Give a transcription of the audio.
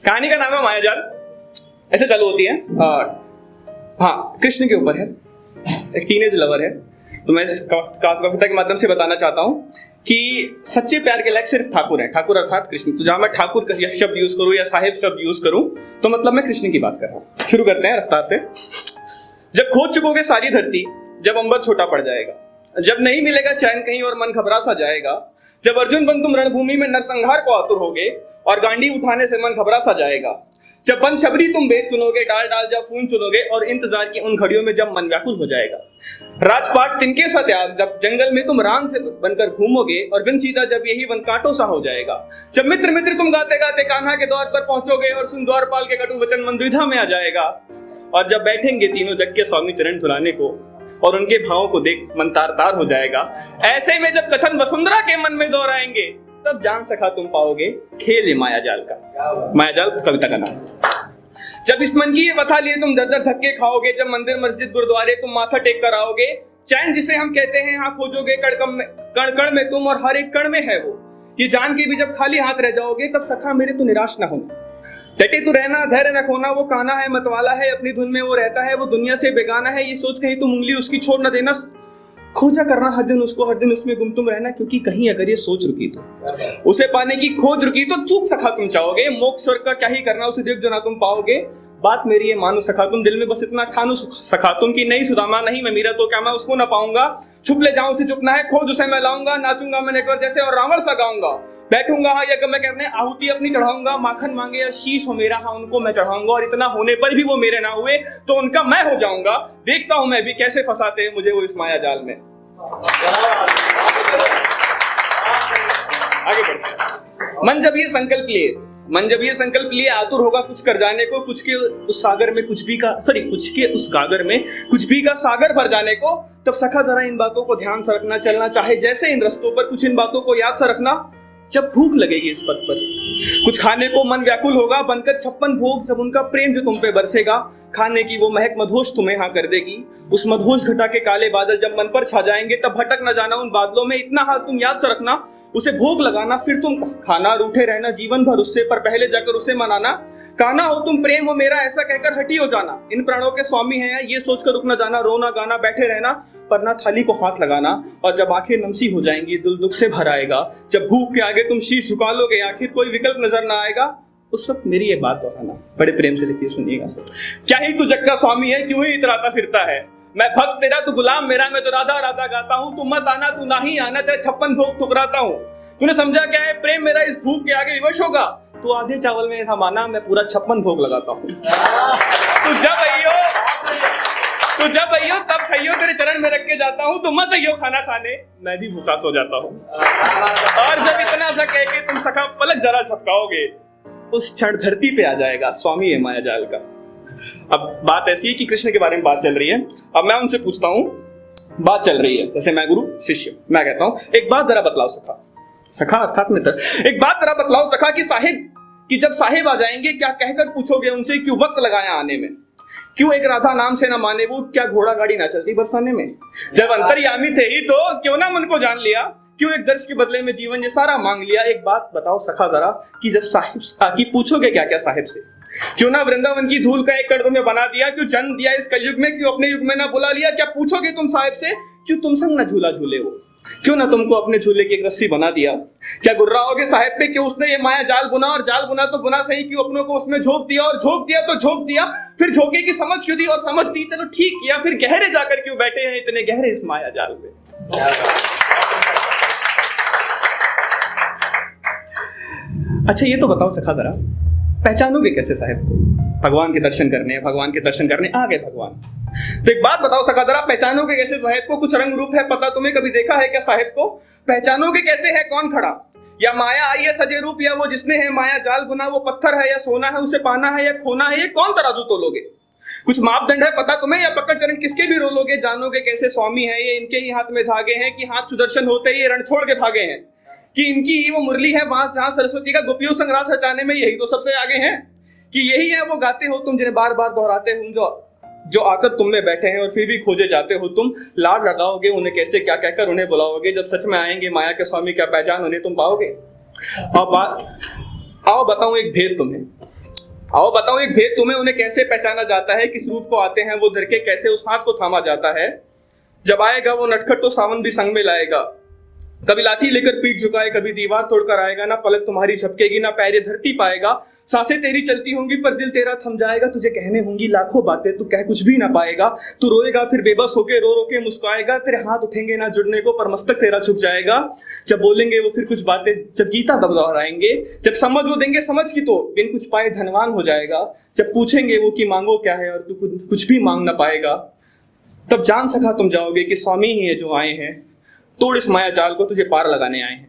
कहानी का नाम है मायाजाल। ऐसे चालू होती है। हाँ, कृष्ण के ऊपर है। एक टीनेज लवर है। तो मैं इस कविता के माध्यम से बताना चाहता हूँ कि सच्चे प्यार के लायक सिर्फ ठाकुर है। ठाकुर अर्थात कृष्ण। तो जहां मैं ठाकुर का शब्द यूज करूं या साहिब शब्द यूज करूं तो मतलब मैं कृष्ण की बात कर रहा हूं। शुरू करते हैं रफ्तार से। जब खोज चुकोगे सारी धरती, जब अंबर छोटा पड़ जाएगा, जब नहीं मिलेगा चैन कहीं और मन घबरा सा जाएगा, जब अर्जुन बन तुम रणभूमि में नरसंहार को आतुर होगे और गांडी उठाने से मन घबरा सा जाएगा, जब बन शबरी तुम बेच चुनोगे, डाल डाल जब फून चुनोगे और इंतजार की उन घड़ियों में जब मन व्याकुल हो जाएगा, राजपाट तिनके सा त्याग, जब जंगल में तुम राम से बनकर घूमोगे और बिन सीता जब यही वन कांटों सा हो जाएगा, जब मित्र मित्र तुम गाते गाते कान्हा के द्वार पर पहुंचोगे और सुन द्वारपाल के कटु वचन मन द्विधा में आ जाएगा, और जब बैठेंगे तीनों जग के स्वामी चरण धुलाने को और उनके भावों को देख मन तार तार हो जाएगा, ऐसे में जब कथन वसुंधरा के मन में दोहराएंगे तब जान सका तुम पाओगे खेल मायाजाल का। मायाजाल कविता का नाम। जब इस मन की ये बता लिए तुम दर दर धक्के खाओगे, जब मंदिर मस्जिद गुरुद्वारे तुम माथा टेक कर आओगे, चैन जिसे हम कहते हैं हाँ खोजोगे, कण कण में तुम और हर एक कण में है वो, ये जान के भी जब खाली हाथ रह जाओगे तब सखा मेरे तो निराश ना होना, डटे तू रहना, धैर्य न खोना, वो काना है मतवाला है, अपनी धुन में वो रहता है, वो दुनिया से बेगाना है, ये सोच कहीं तुम उंगली उसकी छोड़ न देना, खोजा करना हर दिन उसको, हर दिन उसमें गुम तुम रहना, क्योंकि कहीं अगर ये सोच रुकी तो उसे पाने की खोज रुकी तो चूक सखा तुम चाहोगे, मोक्ष स्वर्ग का क्या ही करना उसे देख जो ना तुम पाओगे, बात मेरी ये मानो सखा तुम, दिल में बस इतना ठानो सखा तुम कि नहीं सुदामा नहीं मैं मीरा तो क्या मैं उसको ना पाऊंगा, छुप ले जाऊं उसे चुपना है, खोज उसे मैं लाऊंगा, नाचूंगा मैं नेटवर्क जैसे और रावण सा गाऊंगा, बैठूंगा हाँ यज्ञ मैं करने आहुति अपनी चढ़ाऊंगा, माखन मांगे या शीश हो मेरा हाँ उनको मैं चढ़ाऊंगा, और इतना होने पर भी वो मेरे ना हुए तो उनका मैं हो जाऊंगा, देखता हूं मैं भी कैसे फंसाते हैं मुझे वो इस माया जाल में। आगे बढ़ते। मन जब ये संकल्प लिए आतुर होगा कुछ कर जाने को, कुछ के उस सागर में कुछ भी का सागर भर जाने को, तब सखा जरा इन बातों को ध्यान से रखना, चलना चाहे जैसे इन रस्तों पर, कुछ इन बातों को याद से रखना, जब भूख लगेगी इस पथ पर कुछ खाने को मन व्याकुल होगा, बनकर 56 भोग जब उनका प्रेम जो तुम पे बरसेगा, खाने की वो महक मधोश तुम्हें हाँ कर देगी, उस मधोश घटा के काले बादल जब मन पर छा जाएंगे तब भटक न जाना उन बादलों में, इतना हाल तुम याद से रखना, उसे भोग लगाना फिर तुम खाना, रूठे रहना जीवन भर उससे पर पहले जाकर उसे मनाना, काना हो तुम प्रेम हो मेरा ऐसा कहकर हटी हो जाना, इन प्राणों के स्वामी हैं ये सोचकर रुक न जाना, रोना गाना बैठे रहना पर ना थाली को हाथ लगाना, और जब आंखें नमसी हो जाएंगी दिल दुख से भर आएगा, जब भूख के आगे तुम शीश झुका लोगे आखिर कोई विकल्प नजर ना आएगा, उस वक्त मेरी ये बात दोहराना। बड़े प्रेम से लिखिए, सुनिएगा। क्या ही तू जग का स्वामी है, क्यों ही इतराता फिरता है, मैं भक्त तेरा तू गुलाम मेरा, मैं तो राधा राधा गाता हूँ, तू मत आना तू ना ही आना, तेरे 56 भोग ठुकराता हूँ, तूने समझा क्या है प्रेम मेरा इस भूख के आगे विवश होगा, तू आधे चावल में था माना, मैं पूरा 56 भोग लगाता हूँ, तू जब अइयो तब खइयो, तेरे चरण में रख के जाता हूँ, तू मत अइयो खाना खाने, मैं भी भूखा सो जाता हूँ, और जब इतना सा कह के तुम सखा पलक जरा झपकाओगे, उस क्षण धरती पे आ जाएगा स्वामी है मायाजाल का। अब बात ऐसी है कि कृष्ण के बारे में बात चल रही है, अब मैं उनसे पूछता हूँ, बात चल रही है जैसे मैं गुरु शिष्य, मैं कहता हूँ एक बात जरा बतलाओ सखा अर्थात मित्र, एक बात जरा बतलाओ सखा कि साहिब कि जब साहिब आ जाएंगे क्या कहकर पूछोगे उनसे, क्यों वक्त लगाया आने में, क्यों एक राधा नाम से ना माने वो, क्या घोड़ा गाड़ी ना चलती बरसाने में, जब अंतर्यामी थे ही तो क्यों ना मन को जान लिया, क्यों एक दर्श के बदले में जीवन ये सारा मांग लिया, एक बात बताओ सखा जरा कि जब साहिब आके पूछोगे क्या क्या साहिब से, क्यों ना वृंदावन की धूल का एक कण तुम्हें बना दिया, क्यों जन्म दिया इस कलयुग में, क्यों अपने युग में ना बुला लिया, क्या पूछोगे तुम साहिब से, क्यों तुम संग ना झूला झूले वो, क्यों ना तुमको अपने झूले की एक रस्सी बना दिया, क्या गुर्राओगे साहिब पे कि उसने ये माया जाल बुना, और जाल बुना तो बुना सही, क्यों अपनों को उसमें झोंक दिया, और झोंक दिया तो झोंक दिया, फिर झोंके की समझ क्यों दी और समझ दी, चलो ठीक किया, फिर गहरे जाकर क्यों बैठे हैं इतने गहरे इस माया जाल में। अच्छा ये तो बताओ सखा जरा, पहचानोगे कैसे साहिब को, भगवान के दर्शन करने आ गए भगवान, तो एक बात बताओ सखा जरा, पहचानोगे कैसे साहिब को, कुछ रंग रूप है पता तुम्हें, कभी देखा है क्या साहिब को, पहचानोगे कैसे है कौन खड़ा, या माया आई है सजे रूप, या वो जिसने है माया जाल बुना, वो पत्थर है या सोना है, उसे पाना है या खोना है, ये कौन तराजू तोलोगे, कुछ मापदंड है पता तुम्हें, या पकड़ चरण किसके भी रोलोगे, जानोगे कैसे स्वामी है ये, इनके ही हाथ में धागे हैं कि हाथ सुदर्शन होते ही रण छोड़ के भागे हैं, कि इनकी ही वो मुरली है वहां जहां सरस्वती का गोपियों संग रास रचाने में यही तो सबसे आगे हैं, कि यही है वो गाते हो तुम जिन्हें बार बार दोहराते हो, जो आकर तुम में बैठे हैं और फिर भी खोजे जाते हो तुम, लाड लगाओगे उन्हें कैसे क्या कहकर उन्हें बुलाओगे, जब सच में आएंगे माया के स्वामी क्या पहचान उन्हें तुम पाओगे। आओ बताऊं एक भेद तुम्हें, आओ बताओ एक भेद तुम्हें, उन्हें कैसे पहचाना जाता है, किस रूप को आते हैं वो धर के, कैसे उस हाथ को थामा जाता है। जब आएगा वो नटखट तो सावन भी संग में लाएगा, कभी लाठी लेकर पीठ झुकाए, कभी दीवार तोड़कर आएगा, ना पलक तुम्हारी झपकेगी, ना पैर ये धरती पाएगा। सांसें तेरी चलती होंगी पर दिल तेरा थम जाएगा, तुझे कहने होंगी लाखों बातें तू कह कुछ भी ना पाएगा। तू रोएगा फिर बेबस होके रो रो के मुस्कुराएगा, तेरे हाथ उठेंगे ना जुड़ने को पर मस्तक तेरा झुक जाएगा। जब बोलेंगे वो फिर कुछ बातें, जब गीता तब दोहराएंगे, जब समझ वो देंगे समझ की तो बिन कुछ पाए धनवान हो जाएगा। जब पूछेंगे वो कि मांगो क्या है और तू कुछ भी मांग ना पाएगा, तब जान सका तुम जाओगे कि स्वामी ही है जो आए हैं, तोड़ इस माया जाल को तुझे पार लगाने आए हैं।